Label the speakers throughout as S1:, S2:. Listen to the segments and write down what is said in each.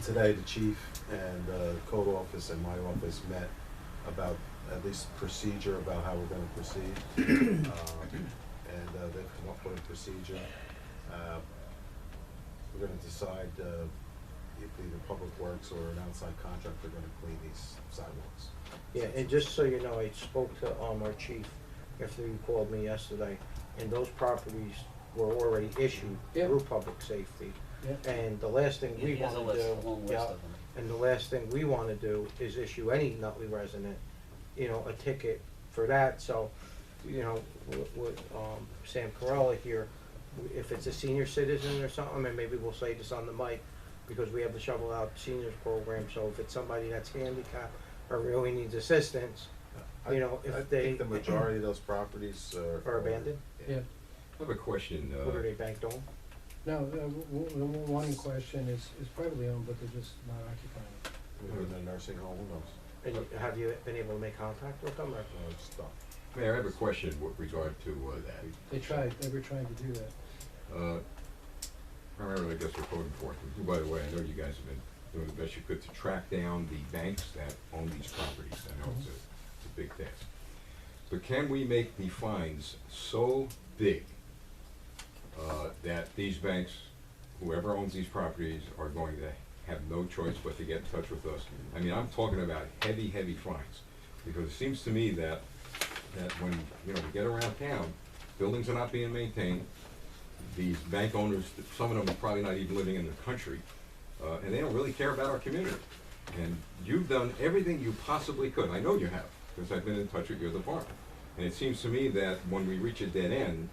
S1: today, the chief and code office and my office met about at least procedure about how we're gonna proceed. And they've come up with a procedure. We're gonna decide if either Public Works or an outside contractor are gonna clean these sidewalks.
S2: Yeah, and just so you know, I spoke to our chief after he called me yesterday, and those properties were already issued
S3: Yep.
S2: through public safety.
S3: Yep.
S2: And the last thing we
S4: He has
S2: wanna
S4: a list,
S2: do,
S4: a long list
S2: yeah,
S4: of them.
S2: and the last thing we wanna do is issue any Nutley resident, you know, a ticket for that, so, you know, with Sam Corella here, if it's a senior citizen or something, and maybe we'll say this on the mic, because we have the Shovel Out Seniors Program, so if it's somebody that's handicapped or really needs assistance, you know,
S1: I
S2: if they
S1: think the majority of those properties
S2: are abandoned,
S3: Yeah.
S5: I have a question.
S2: what are they banked on?
S3: No, the one in question is privately owned, but they're just not occupying.
S1: Within the nursing home, who knows?
S2: And have you been able to make contact with them, or?
S1: It's tough.
S5: Mayor, I have a question with regard to that.
S3: They were trying to do that.
S5: Primarily, I guess, for code enforcement. Who, by the way, I know you guys have been doing the best you could to track down the banks that own these properties. I know it's a big task. But can we make the fines so big that these banks, whoever owns these properties, are going to have no choice but to get in touch with us? I mean, I'm talking about heavy, heavy fines. Because it seems to me that when, you know, we get around town, buildings are not being maintained, these bank owners, some of them are probably not even living in the country, and they don't really care about our community. And you've done everything you possibly could. I know you have, because I've been in touch with your department. And it seems to me that when we reach a dead end,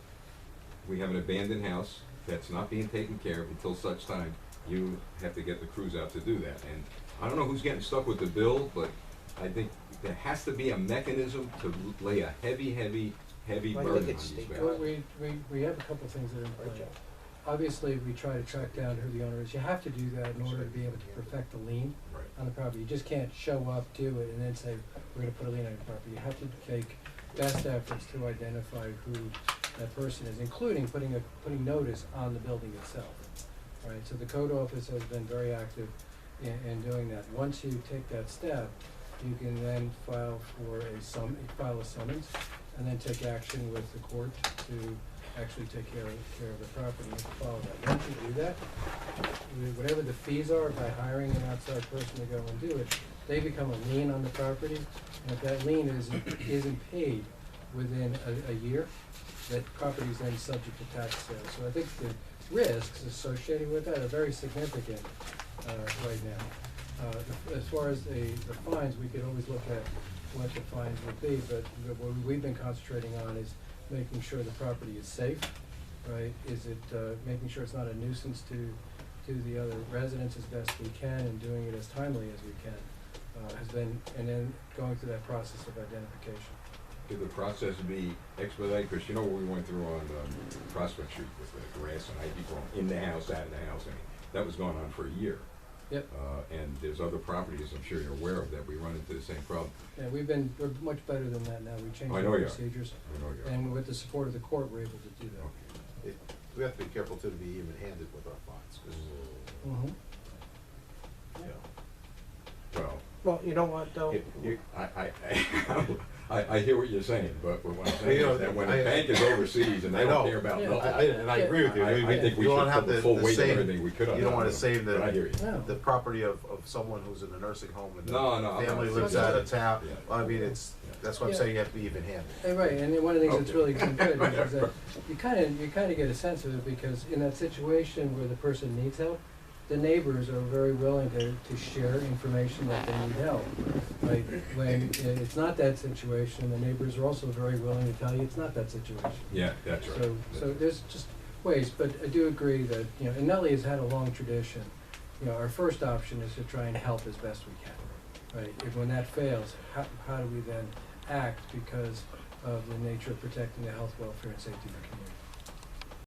S5: we have an abandoned house that's not being taken care of until such time you have to get the crews out to do that. And I don't know who's getting stuck with the bill, but I think there has to be a mechanism to lay a heavy, heavy, heavy
S2: I think
S5: burden on
S2: it's
S5: these
S2: state
S5: banks.
S3: Well, we have a couple of things that are in
S2: Right,
S3: play.
S2: Joe?
S3: Obviously, we try to track down who the owner is. You have to do that in order to be able to perfect the lien
S5: Right.
S3: on the property. You just can't show up, do it, and then say, we're gonna put a lien on your property. You have to take best efforts to identify who that person is, including putting notice on the building itself. Right, so the code office has been very active in doing that. Once you take that step, you can then file a summons, and then take action with the court to actually take care of the property and follow that. Once you do that, whatever the fees are by hiring an outside person to go and do it, they become a lien on the property. And if that lien isn't paid within a year, that property is then subject to tax sale. So I think the risks associated with that are very significant right now. As far as the fines, we could always look at what the fines would be, but what we've been concentrating on is making sure the property is safe, right? Is it making sure it's not a nuisance to the other residents as best we can, and doing it as timely as we can, has been, and then going through that process of identification.
S5: Could the process be expedited? Because you know what we went through on Prospect Street with the grass and ivy growing in the house, out of the house. I mean, that was going on for a year.
S3: Yep.
S5: And there's other properties I'm sure you're aware of that we run into the same problem.
S3: Yeah, we're much better than that now. We changed
S5: I
S3: our
S5: know you are.
S3: procedures,
S5: I know you are.
S3: and with the support of the court, we're able to do that.
S1: We have to be careful too to be even-handed with our fines, because,
S3: Mm-hmm.
S1: you know,
S5: Well,
S2: Well, you know what, though?
S5: I hear what you're saying, but what I'm saying
S1: You know,
S5: is that when
S1: I-
S5: a bank is overseas and
S1: I
S5: they
S1: know.
S5: don't care about
S3: Yeah.
S5: nothing.
S1: and I agree with you.
S5: I think we
S1: You
S5: should
S1: don't have
S5: put the full weight of
S1: save-
S5: everything we could on
S1: You don't
S5: that.
S1: wanna save
S5: But I hear you.
S3: No.
S1: the property of someone who's in a nursing home and the
S5: No, I'm
S1: family
S5: not
S1: lives
S5: saying
S1: out
S5: that.
S1: of town.
S5: Yeah.
S1: Well, I mean, that's what I'm
S3: Yeah.
S1: saying, you have to be even-handed.
S3: Hey, right, and then one of the things that's
S5: Okay.
S3: really been good is that you kind of get a sense of it, because in that situation where the person needs help, the neighbors are very willing to share information that they need help. Right, when it's not that situation, the neighbors are also very willing to tell you it's not that situation.
S5: Yeah, that's right.
S3: So there's just ways, but I do agree that, you know, and Nutley has had a long tradition. You know, our first option is to try and help as best we can, right? If when that fails, how do we then act because of the nature of protecting the health, welfare, and safety of the community?